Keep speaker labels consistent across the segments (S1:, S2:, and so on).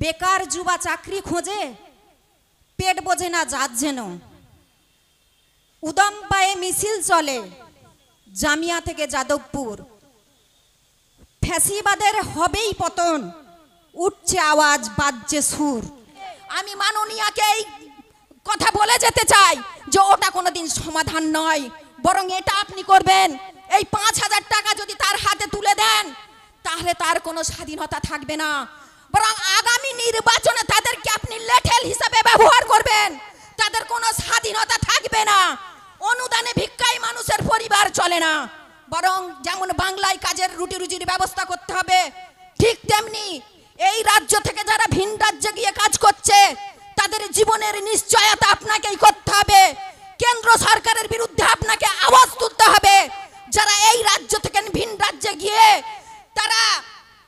S1: বেকার যুবা চাকরি খোঁজে, পেট বোঝে না জাত যেন। উদম পায়ে মিছিল চলে জামিয়া থেকে যাদবপুর। ফ্যাসিবাদের হবেই পতন, উঠছে আওয়াজ বাজছে সুর। আমি মাননীয়াকে এই কথা বলে যেতে চাই যে ওটা কোনোদিন সমাধান নয়, বরং এটা আপনি করবেন। এই 5,000 টাকা যদি তার হাতে তুলে দেন তাহলে তার কোনো স্বাধীনতা থাকবে না, বরং আগামী নির্বাচনে তাদেরকে আপনি লেঠেল হিসেবে ব্যবহার করবেন, তাদের কোনো স্বাধীনতা থাকবে না। অনুদানে ভিক্ষায় মানুষের পরিবার চলে না, বরং যেমন বাংলায় কাজের রুটি রুজির ব্যবস্থা করতে হবে, ঠিক তেমনি এই রাজ্য থেকে যারা ভিন রাজ্যে গিয়ে কাজ করছে তাদের জীবনের নিশ্চয়তা আপনাকেই করতে হবে। কেন্দ্র সরকারের বিরুদ্ধে আপনাকে আওয়াজ তুলতে হবে। যারা এই রাজ্য থেকে ভিন রাজ্যে গিয়ে তারা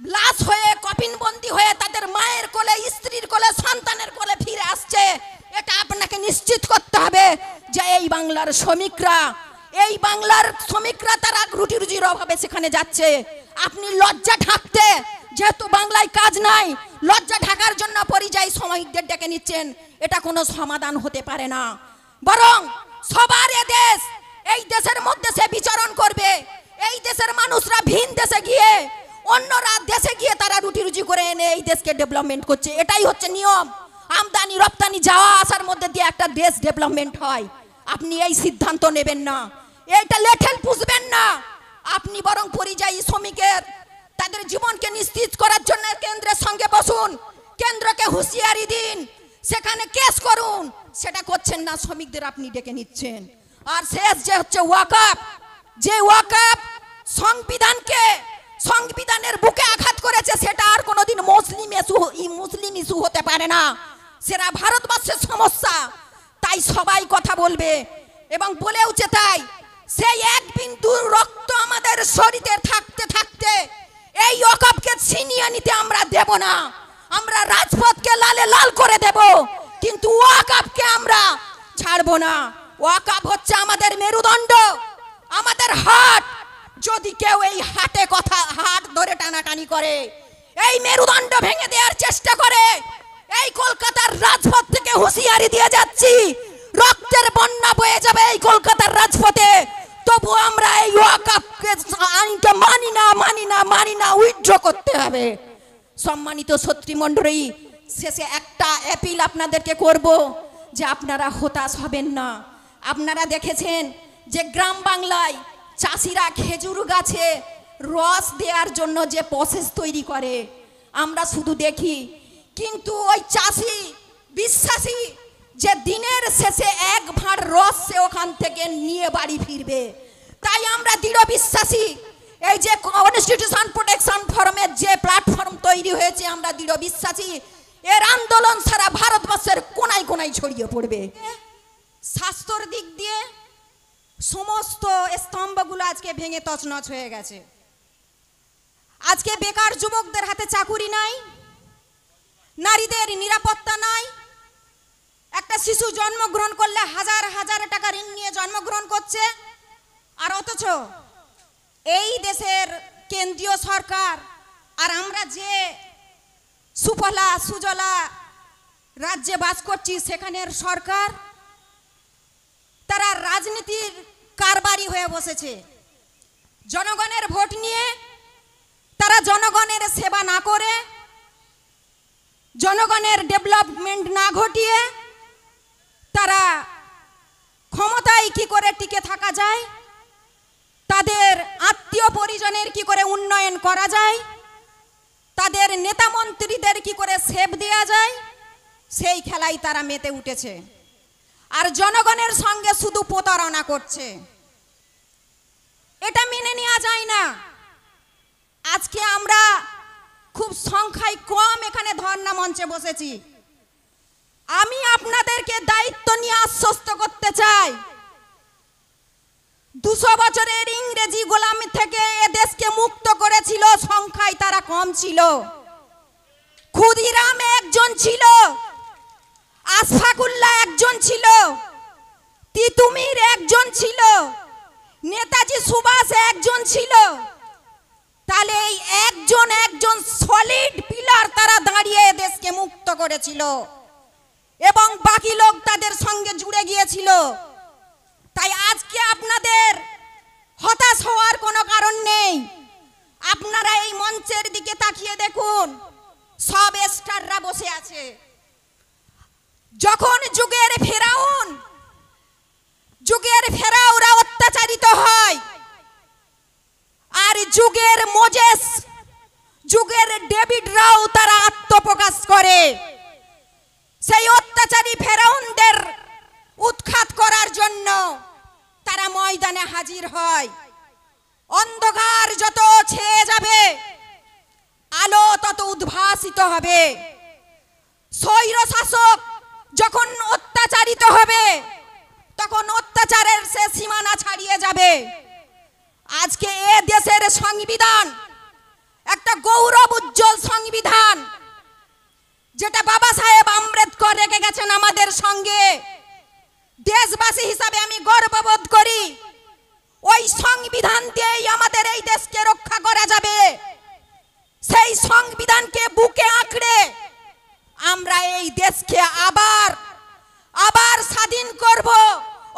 S1: লাশ হয়ে কফিনবন্দি হয়ে তাদের মায়ের কোলে, স্ত্রীর কোলে, সন্তানের কোলে ফিরে আসছে, এটা আপনাকে নিশ্চিত করতে হবে যে এই বাংলার শ্রমিকরা তারা রুটি রুজির অভাবে সেখানে যাচ্ছে। আপনি লজ্জা ঢাকতে, যেহেতু বাংলায় কাজ নাই, লজ্জা ঢাকার জন্য পরিযায়ী শ্রমিকদের ডেকে নিচ্ছেন, এটা কোনো সমাধান হতে পারে না। বরং সবার দেশ, এই দেশের মধ্যে সে বিচরণ করবে। এই দেশের মানুষরা ভিন দেশে গিয়ে, অন্যরা দেশে গিয়ে তারা রুটি রুজি করে এনে এই দেশকে ডেভেলপমেন্ট করছে, এটাই হচ্ছে নিয়ম। আমদানি রপ্তানি যাওয়া আসার মধ্যে দিয়ে একটা দেশ ডেভেলপমেন্ট হয়। আপনি এই সিদ্ধান্ত নেবেন না, এইটা লেঠেল পুষবেন না। আপনি বরং পরিযায়ী শ্রমিকের তাদের জীবনকে নিশ্চিত করার জন্য কেন্দ্রের সঙ্গে বসুন, কেন্দ্রকে হুঁশিয়ারি দিন, সেখানে কেস করুন। সেটা করছেন না, শ্রমিকদের আপনি ডেকে নিচ্ছেন। আর শেষ যে হচ্ছে ওয়াকফ, যে ওয়াকফ সংবিধানের বুকে আঘাত করেছে, সেটা আর কোনোদিন মুসলিম ইস্যু হতে পারে না, সেটা ভারতবর্ষের সমস্যা। তাই সবাই কথা বলবে এবং বলেওছে, তাই সেই এক বিন্দু রক্ত আমাদের শরীরে থাকতে থাকতে এই ওয়াকফকে ছিনিয়ে নিতে আমরা দেব না। আমরা রাজপথকে লালে লাল করে দেব, কিন্তু ওয়াকফকে আমরা ছাড়বো না। ওয়াকফ হচ্ছে আমাদের মেরুদণ্ড, আমাদের হাট। যদি কেউ এই হাট ধরে টানাটানি করে, এই মেরুদণ্ড ভেঙে দেওয়ার চেষ্টা করে, এই কলকাতার রাজপথ থেকে হুঁশিয়ারি দিয়ে যাচ্ছি, রক্তের বন্যা বয়ে যাবে এই কলকাতার রাজপথে। তবু আমরা এই ওয়াকফকে আইনটা মানি না, উইথড্র করতে হবে। সম্মানিত ছাত্রীমণ্ডলী, শেষে একটা অ্যাপিল আপনাদেরকে করব যে আপনারা হতাশ হবেন না। আপনারা দেখেছেন যে গ্রাম বাংলায় চাষিরা খেজুর গাছে রস দেওয়ার জন্য যে প্রসেস তৈরি করে আমরা শুধু দেখি, কিন্তু ওই চাষি বিশ্বাসী যে দিনের শেষে এক ভাঁড় রস সে ওখান থেকে নিয়ে বাড়ি ফিরবে। তাই আমরা দৃঢ় বিশ্বাসী, এই যে কনস্টিটিউশন প্রোটেকশন ফোরামের যে প্ল্যাটফর্ম তৈরি হয়েছে, আমরা দৃঢ় বিশ্বাসী এর আন্দোলন সারা ভারতবর্ষের কোনায় কোনায় ছড়িয়ে পড়বে। স্বাস্থ্যর দিক দিয়ে সমস্ত স্তম্ভগুলো আজকে ভেঙে তছনছ হয়ে গেছে। আজকে বেকার যুবকদের হাতে চাকুরি নাই, নারীদের নিরাপত্তা নাই। একটা শিশু জন্মগ্রহণ করলে হাজার হাজার টাকা ঋণ নিয়ে জন্মগ্রহণ করছে, আর অথচ এই দেশের কেন্দ্রীয় সরকার আর আমরা যে সুফলা সুজলা রাজ্যে বাস করছি, সেখানের সরকার তারা রাজনীতির কারবারি হয়ে বসেছে। জনগণের ভোট নিয়ে তারা জনগণের সেবা না করে, জনগণের ডেভেলপমেন্ট না ঘটিয়ে তারা ক্ষমতায় কি করে টিকে থাকা যায়, তাদের আত্মীয় পরিজনের কি করে উন্নয়ন করা যায়, তাদের নেতা মন্ত্রীদের কি করে সেব দেওয়া যায়, সেই খেলায় তারা মেতে উঠেছে। আর জনগণের সঙ্গে শুধু প্রতারণা করছে। এটা মেনে নেওয়া যায় না। আজকে আমরা খুব সংখ্যায় কম এখানে ধর্ণা মঞ্চে বসেছি। আমি আপনাদেরকে দায়িত্ব নিয়ে আশ্বস্ত করতে চাই, 200 বছরের ইংরেজি গোলামি থেকে এ দেশকে মুক্ত করেছিল, সংখ্যায় তারা কম ছিল। ক্ষুদিরাম একজন ছিল, আশফাকুল্লাহ একজন ছিল, তিতুমির একজন ছিল, নেতাজি সুভাষ একজন ছিল। তাহলে এই একজন সলিড পিলার তারা দাঁড়িয়ে দেশকে মুক্ত করেছিল এবং বাকি লোক তাদের সঙ্গে জুড়ে গিয়েছিল। তাই আজকে আপনাদের হতাশ হওয়ার কোনো কারণ নেই। আপনারা এই মঞ্চের দিকে তাকিয়ে দেখুন, সব স্টাররা বসে আছে। যখন যুগের ফেরাউরা অত্যাচারিত হয়, আর যুগের মোজেস, যুগের ডেভিডরাও তারা আত্মপ্রকাশ করে, সেই অত্যাচারী ফেরাউনদের উৎখাত করার জন্য তারা ময়দানে হাজির হয়। অন্ধকার যত ছেয়ে যাবে, আলো তত উদ্ভাসিত হবে। স্বৈর শাসক যখন অত্যাচারিত হবে, তখন অত্যাচারের সে সীমানা ছাড়িয়ে যাবে। আজকে এ দেশের সংবিধান একটা গৌরব উজ্জ্বল সংবিধান, যেটা বাবা সাহেব আম্বেদকর রেখে গেছেন আমাদের সঙ্গে। দেশবাসী হিসাবে আমি গর্ববোধ করি, ওই সংবিধান দিয়েই আমাদের এই দেশকে রক্ষা করা যাবে। সেই সংবিধানকে বুকে আঁকড়ে আমরা এই দেশকে আবার স্বাধীন করব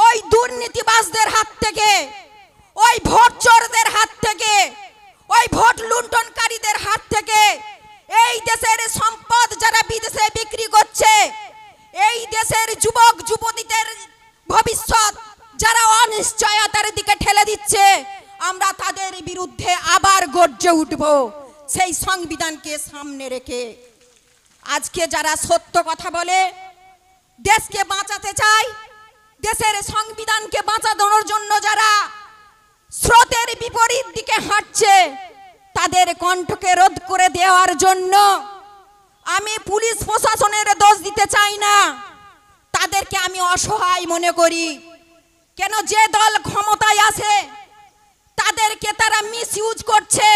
S1: ওই দুর্নীতিবাজদের হাত থেকে, ওই ভোট চোরদের হাত থেকে, ওই ভোট লুণ্ঠনকারীদের হাত থেকে। এই দেশের সম্পদ যারা বিদেশে বিক্রি করছে, এই দেশের যুবক যুবতীদের ভবিষ্যৎ যারা অনিশ্চয়তার দিকে ঠেলে দিচ্ছে, আমরা তাদের বিরুদ্ধে আবার গর্জে উঠব সেই সংবিধানকে সামনে রেখে। আজকে যারা সত্য কথা বলে, দেশকে বাঁচাতে চায়, দেশের সংবিধানকে বাঁচানোর জন্য যারা স্রোতের বিপরীত দিকে হাঁটছে, তাদের কণ্ঠকে রোধ করে দেওয়ার জন্য আমি পুলিশ প্রশাসনের দোষ দিতে চাই না, তাদেরকে আমি অসহায় মনে করি। কেন, যে দল ক্ষমতায় আছে তাদেরকে তারা মিসইউজ করছে,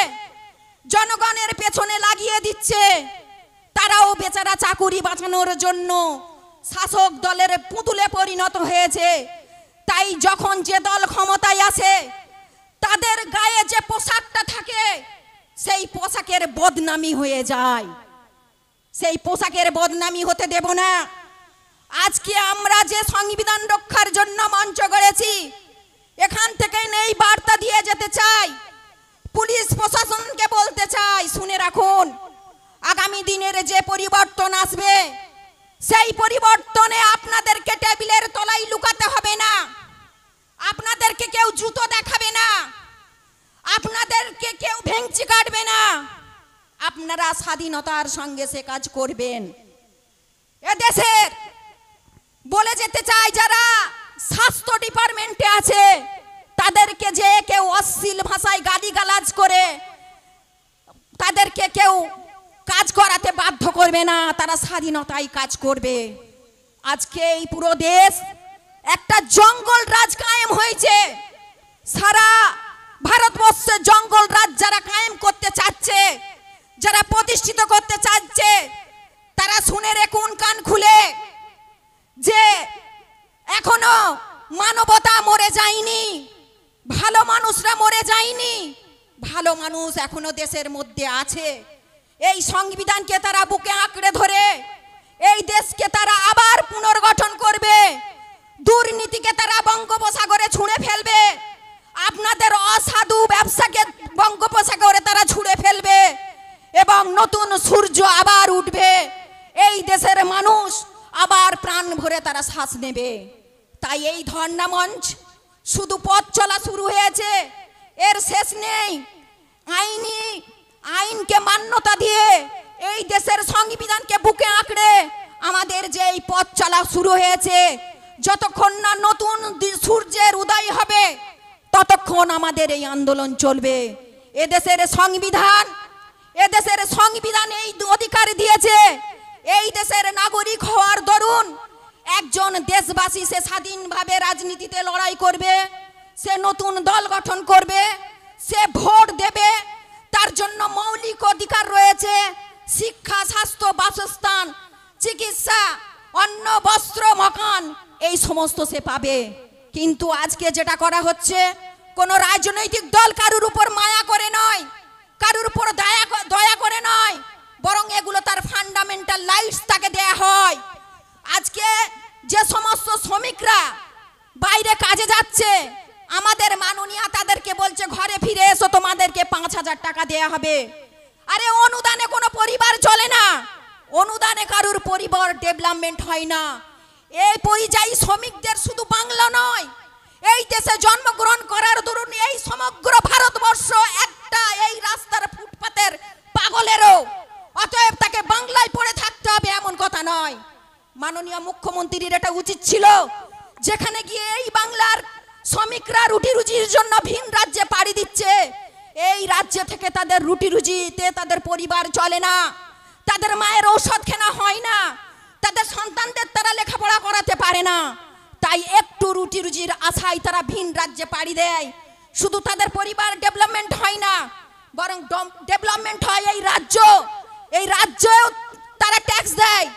S1: জনগণের পেছনে লাগিয়ে দিচ্ছে। তারাও বেচারা চাকুরি বাঁচানোর জন্য শাসক দলের পুতুলে পরিণত হয়েছে। তাই যখন যে দল ক্ষমতায় আছে, তাদের গায়ে যে পোশাকটা থাকে, সেই পোশাকের বদনামি হয়ে যায়। সেই পোশাকের বদনামি হতে দেব না। আজকে আমরা যে সংবিধান রক্ষার জন্য মঞ্চ করেছি, এখান থেকে এই বার্তা দিয়ে যেতে চাই, পুলিশ প্রশাসনকে বলতে চাই, শুনে রাখুন, আগামী দিনের যে পরিবর্তন আসবে, সেই পরিবর্তনে আপনাদেরকে টেবিলের তলায় লুকাতে হবে না, আপনাদেরকে কেউ জুতো দেখাবে না, আপনাদেরকে কেউ ভেঙচি কাটবে না। আপনারা স্বাধীনতার সঙ্গে সে কাজ করবেন। এদেশের বলে যেতে চাই, যারা স্বাস্থ্য ডিপার্টমেন্টে আছে, তাদেরকে যে কেউ অশ্লীল ভাষায় গালিগালাজ করে তাদেরকে কেউ কাজ করাতে বাধ্য করবে না, তারা স্বাধীনতায় কাজ করবে। আজকে এই পুরো দেশ একটা জঙ্গল রাজ কায়েম হয়েছে। সারা ভারতবর্ষে জঙ্গল রাজ যারা কায়েম করতে চাচ্ছে, যারা প্রতিষ্ঠিত করতে চাচ্ছে, তারা শুনে রেখুন কান খুলে, যে এখনো মানবতা মরে যায়নি, ভালো মানুষরা মরে যায়নি, ভালো মানুষ এখনো দেশের মধ্যে আছে। এই সংবিধানকে তারা বুকে আঁকড়ে ধরে এই দেশকে তারা আবার পুনর্গঠন করবে। দুর্নীতিকে তারা বঙ্গোপসাগরে ছুঁড়ে ফেলবে, আপনাদের অসাধু ব্যবসাকে বঙ্গোপসাগরে তারা ছুঁড়ে ফেলবে, এবং নতুন সূর্য আবার উঠবে। এই দেশের মানুষ আবার প্রাণ ভরে তারা শ্বাস নেবে। তাই এই ধর্ণা মঞ্চ শুধু পথ চলা শুরু হয়েছে, এর শেষ নেই। আইনকে মান্যতা দিয়ে এই দেশের সংবিধানকে বুকে আঁকড়ে আমাদের যে এই পথ চলা শুরু হয়েছে, যতক্ষণ না নতুন সূর্যের উদয় হবে, ততক্ষণ আমাদের এই আন্দোলন চলবে। এদেশের সংবিধান এই অধিকার দিয়েছে, এই দেশের নাগরিক হওয়ার দরুন একজন দেশবাসী সে স্বাধীনভাবে রাজনীতিতে লড়াই করবে, সে নতুন দল গঠন করবে, সে ভোট দেবে। তার জন্য মৌলিক অধিকার রয়েছে, শিক্ষা, স্বাস্থ্য, বাসস্থান, চিকিৎসা, অন্ন, বস্ত্র, মকান, এই সমস্ত সে পাবে। কিন্তু আজকে যেটা করা হচ্ছে, কোনো রাজনৈতিক দল কারুর উপর মায়া করে নয়, কারুর উপর দয়া করে নয়, বরং এগুলো তার ফান্ডামেন্টাল রাইটস তাকে দেয়া হয়। আজকে যে সমস্ত শ্রমিকরা বাইরে কাজে যাচ্ছে, আমাদের মাননীয়া তাদেরকে বলছে ঘরে ফিরে এসো, তোমাদেরকে 5,000 টাকা দেয়া হবে। আরে অনুদানে কোনো পরিবার চলে না, অনুদানে কারুর পরিবার ডেভেলপমেন্ট হয় না। এই পরিযায়ী শ্রমিকদের শুধু বাংলা নয়, এই দেশে জন্মগ্রহণ করার দরুন এই সমগ্র ভারতবর্ষ একটা এই রাস্তার ফুটপাতের পাগলেরও, অতএব তাকে বাংলায় পড়ে থাকতে হবে এমন কথা নয়। মাননীয় মুখ্যমন্ত্রীর এটা উচিত ছিল, যেখানে গিয়ে এই বাংলার শ্রমিকরা রুটি রুজির জন্য ভিন রাজ্যে পাড়ি দিচ্ছে, এই রাজ্য থেকে তাদের রুটি রুজিতে তাদের পরিবার চলে না, তাদের মায়ের ঔষধ কেনা হয় না, তাদের সন্তানদের তারা লেখাপড়া করাতে পারে না, তাই একটু রুটি রুজির আশায় তারা ভিন রাজ্যে পাড়ি দেয়। শুধু তাদের পরিবার ডেভেলপমেন্ট হয় না, বরং ডেভেলপমেন্ট হয় এই রাজ্য। এই রাজ্যেও তারা ট্যাক্স দেয়,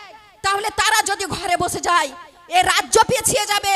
S1: তাহলে তারা যদি ঘরে বসে যায় এ রাজ্য পিছিয়ে যাবে।